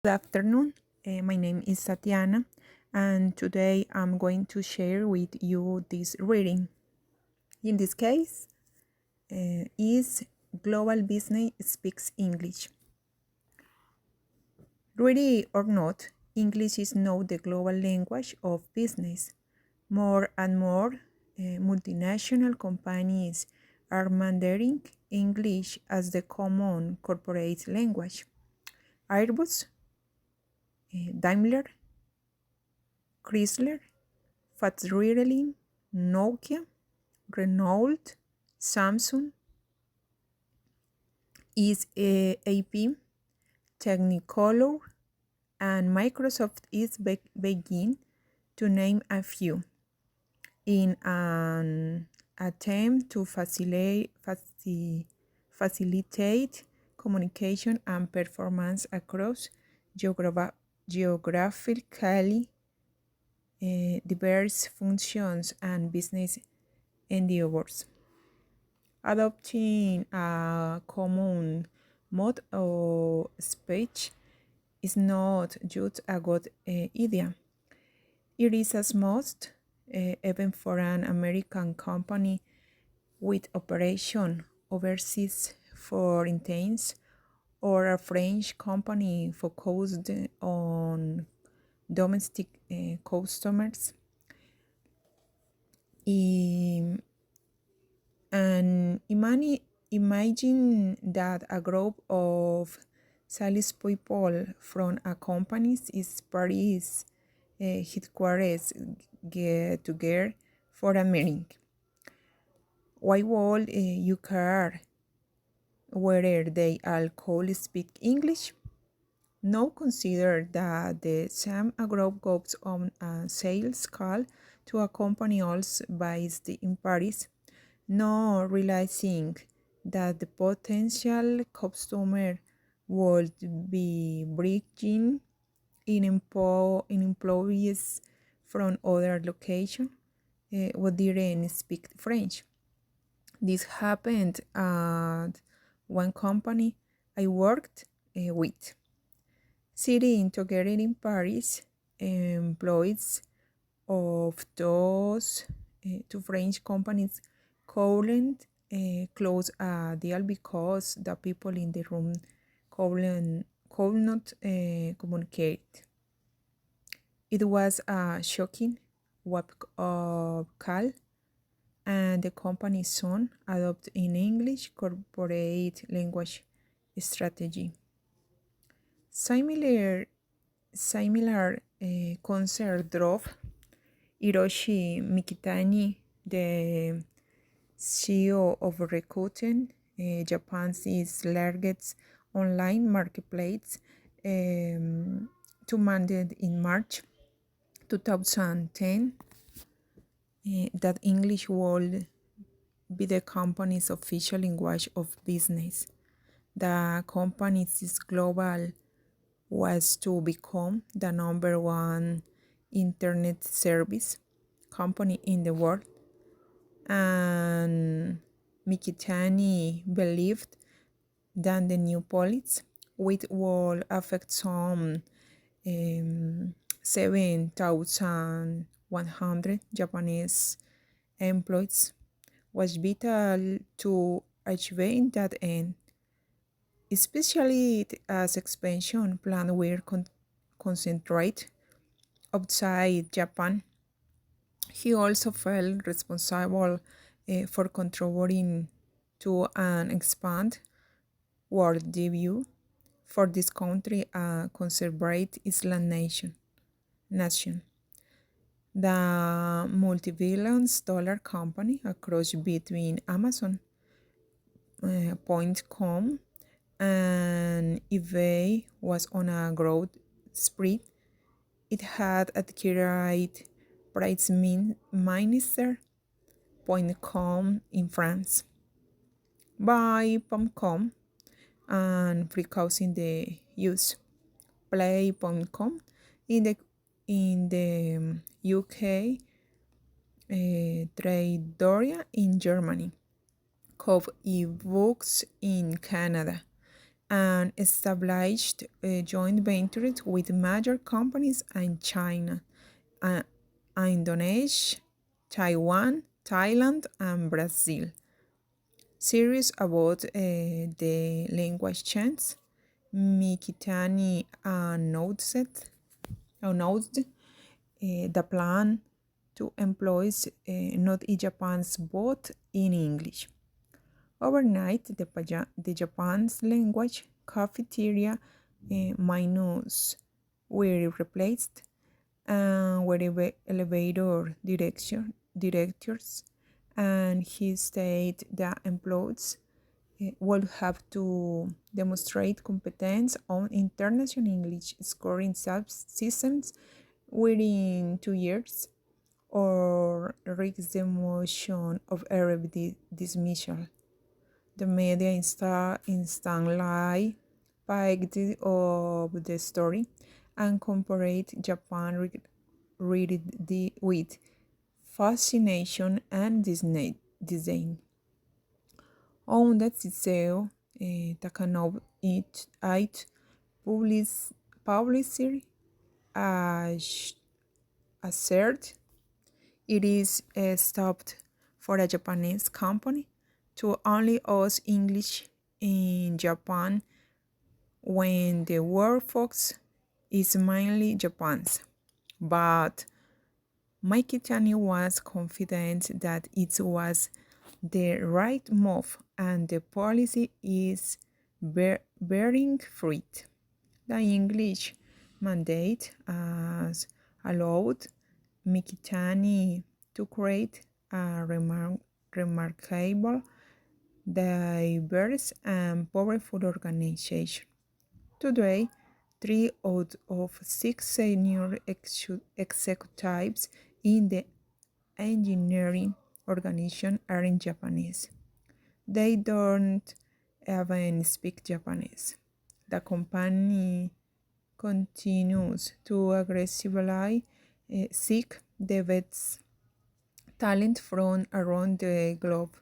Good afternoon. My name is Tatiana, and today I'm going to share with you this reading. In this case, is Global Business Speaks English. Ready or not, English is now the global language of business. More and more multinational companies are mandating English as the common corporate language. Airbus, Daimler, Chrysler, Volkswagen, Nokia, Renault, Samsung, SAP, Technicolor, and Microsoft is beginning to name a few in an attempt to facilitate communication and performance across geographically diverse functions and business endeavors. Adopting a common mode of speech is not just a good idea. It is a must, even for an American company with operation overseas, for instance, or a French company focused on domestic customers. And imagine that a group of salespeople from a company's Paris headquarters get together for a meeting. Why would you care whether they all could speak English? Now consider that the same group goes on a sales call to a company also based in Paris, not realizing that the potential customer would be bringing in employees from other locations who didn't speak French. This happened at one company I worked with. Sitting together in Paris, employees of those two French companies couldn't close a deal because the people in the room could not communicate. It was a shocking wake-up call, and the company soon adopted an English corporate language strategy. Similar concern drove Hiroshi Mikitani, the CEO of Rakuten, Japan's largest online marketplace, to mandate in March 2010 that English would be the company's official language of business. The company's global was to become the number one internet service company in the world, and Mikitani believed that the new policy, which will affect some 7,100 Japanese employees, was vital to achieving that end, especially as expansion plans were concentrated outside Japan. He also felt responsible for contributing to an expand world view for this country, a conservative Islam nation. The multi-billion-dollar company across between Amazon.com and eBay was on a growth spree. It had acquired PriceMinister.com in France, Buy.com, and frequenting the use Play.com in the UK, Tradoria in Germany, Cove eBooks in Canada, and established joint ventures with major companies in China, uh, Indonesia, Taiwan, Thailand, and Brazil. Serious about the language change, Mikitani announced the plan to employ not in Japan's both in English. Overnight, the Japan's language cafeteria menus were replaced, and were elevator directors, and he stated that employees will have to demonstrate competence on international English scoring systems within 2 years or risk the motion of early dismissal. The media instantly picked up the story and compared Japan with fascination and disdain. On that Siseo Takanobu publisher asserted it is stopped for a Japanese company to only use English in Japan when the workforce is mainly Japan's. But Mikitani was confident that it was the right move and the policy is bearing fruit. The English mandate has allowed Mikitani to create a remarkable, diverse, and powerful organization. Today, 3 out of 6 senior executives in the engineering organization are in Japanese. They don't even speak Japanese. The company continues to aggressively seek the best talent from around the globe.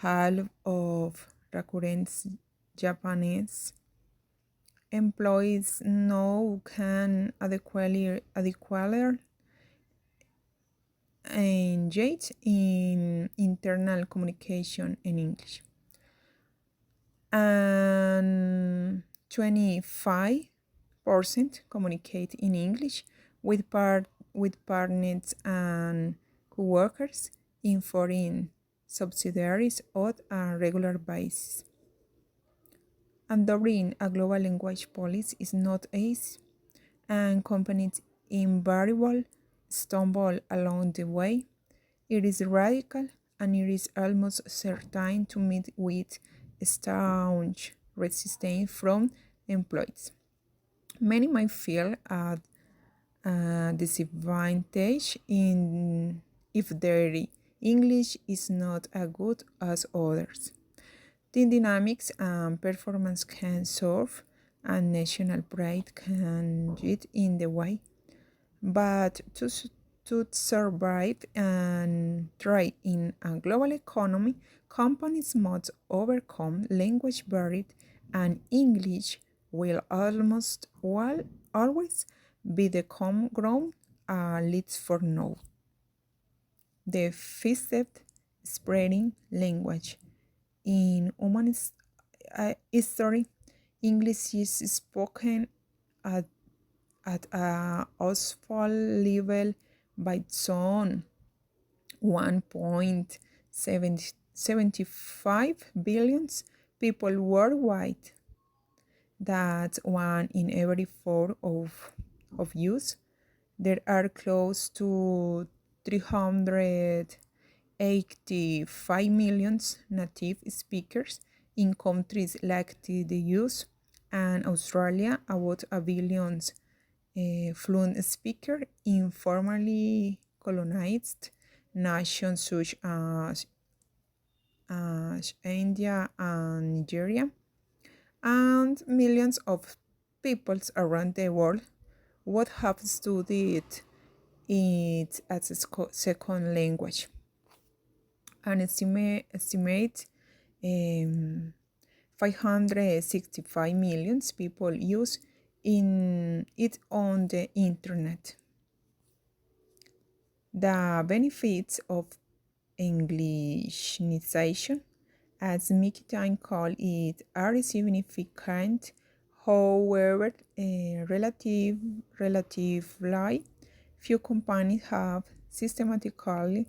Half of recurrent Japanese employees now can adequately engage in internal communication in English, and 25% communicate in English with partners and co-workers in foreign subsidiaries on a regular basis. Adopting a global language policy is not easy, and companies invariably stumble along the way. It is radical, and it is almost certain to meet with staunch resistance from employees. Many might feel at a disadvantage in if their English is not as good as others. Team dynamics and performance can serve, and national pride can get in the way. But to survive and thrive in a global economy, companies must overcome language barriers, and English will always be the common ground, at least for now. The fastest spreading language in human history, English is spoken at a household level by some 1.75 billion people worldwide. That's 1 in every 4 of use. There are close to 385 million native speakers in countries like the US and Australia, about a billion fluent speakers in formerly colonized nations such as India and Nigeria, and millions of peoples around the world would have studied it as a second language. An estimate 565 million people use it on the internet. The benefits of Englishnization, as Mickey Time called it, are significant. However, relatively few companies have systematically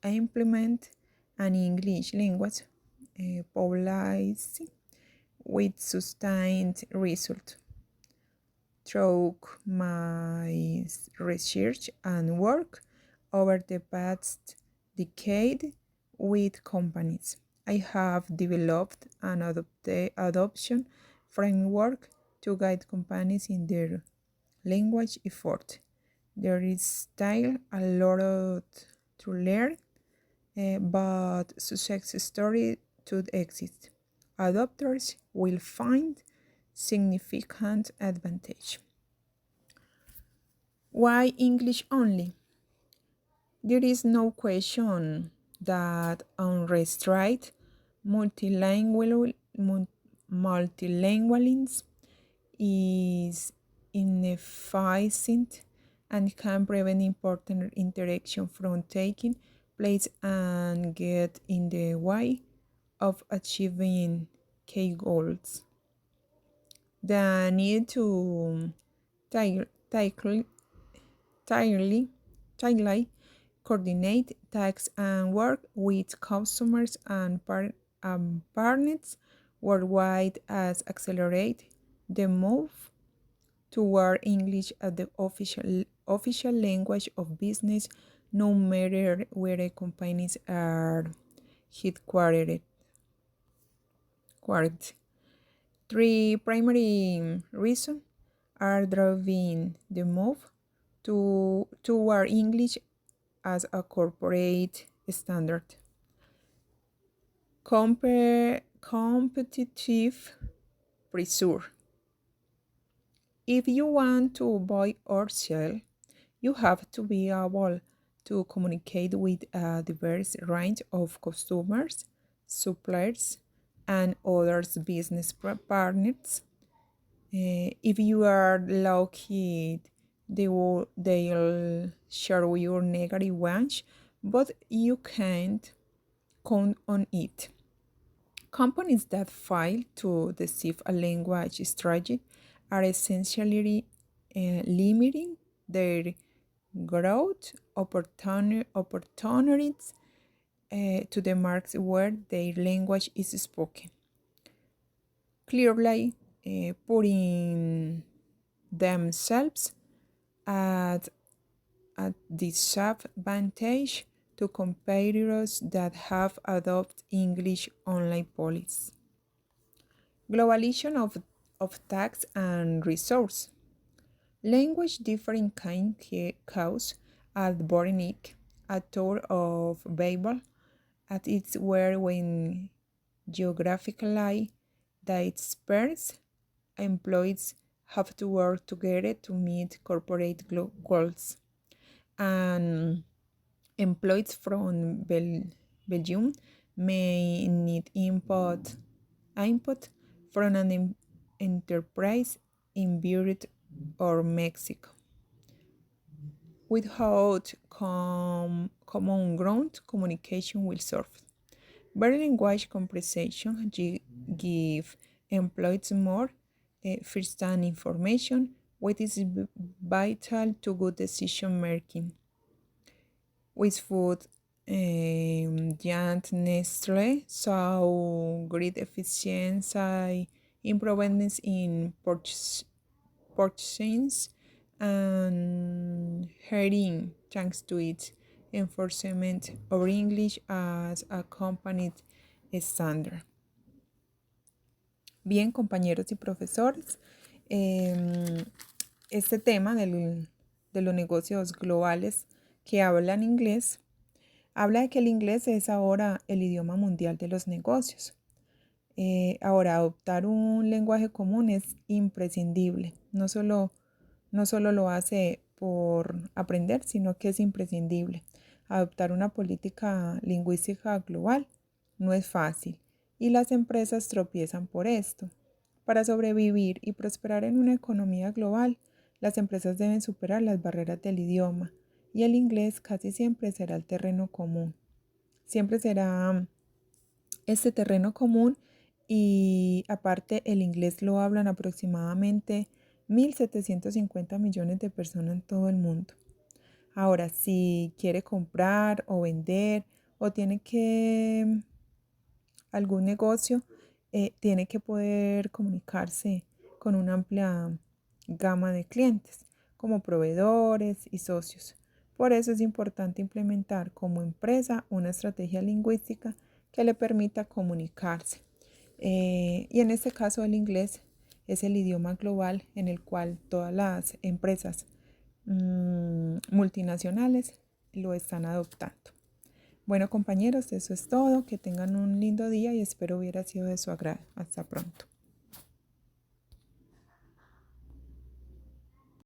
implement an English language policy with sustained result. Through my research and work over the past decade with companies, I have developed an adoption framework to guide companies in their language effort. There is still a lot to learn, but success story to exist. Adopters will find significant advantage. Why English only? There is no question that unrestrained multilingualism is inefficient and can prevent important interaction from taking place and get in the way of achieving key goals. The need to tightly coordinate tasks and work with customers and partners worldwide as accelerate the move toward English as the official language of business, no matter where companies are headquartered. Three primary reasons are driving the move toward English as a corporate standard. Competitive pressure. If you want to buy or sell, you have to be able to communicate with a diverse range of customers, suppliers, and other business partners. If you are lucky, they'll share your negative ones, but you can't count on it. Companies that fail to deceive a language strategy are essentially limiting their growth opportunities to the markets where their language is spoken. Clearly, putting themselves at disadvantage to competitors that have adopted English only policies. Globalization of tax and resource. Language differing kind cause at Bornik, a tour of Babel, at its where when geographically dispersed employees have to work together to meet corporate goals. And employees from Belgium may need input from an enterprise in Beirut or Mexico. Without common ground, communication will suffer. Better language comprehension give employees more first-hand information, which is vital to good decision making. With food, giant Nestle saw great efficiency improvements in purchasing and hiring thanks to its enforcement of English as a company standard. Bien, compañeros y profesores, este tema de los negocios globales que hablan inglés, habla de que el inglés es ahora el idioma mundial de los negocios. Ahora, adoptar un lenguaje común es imprescindible. No solo lo hace por aprender, sino que es imprescindible. Adoptar una política lingüística global no es fácil y las empresas tropiezan por esto. Para sobrevivir y prosperar en una economía global, las empresas deben superar las barreras del idioma y el inglés casi siempre será el terreno común. Siempre será este terreno común y aparte el inglés lo hablan aproximadamente 1.750 millones de personas en todo el mundo. Ahora, si quiere comprar o vender o tiene que algún negocio, tiene que poder comunicarse con una amplia gama de clientes, como proveedores y socios. Por eso es importante implementar como empresa una estrategia lingüística que le permita comunicarse. Y en este caso el inglés es el idioma global en el cual todas las empresas multinacionales lo están adoptando. Bueno, compañeros, eso es todo. Que tengan un lindo día y espero hubiera sido de su agrado. Hasta pronto.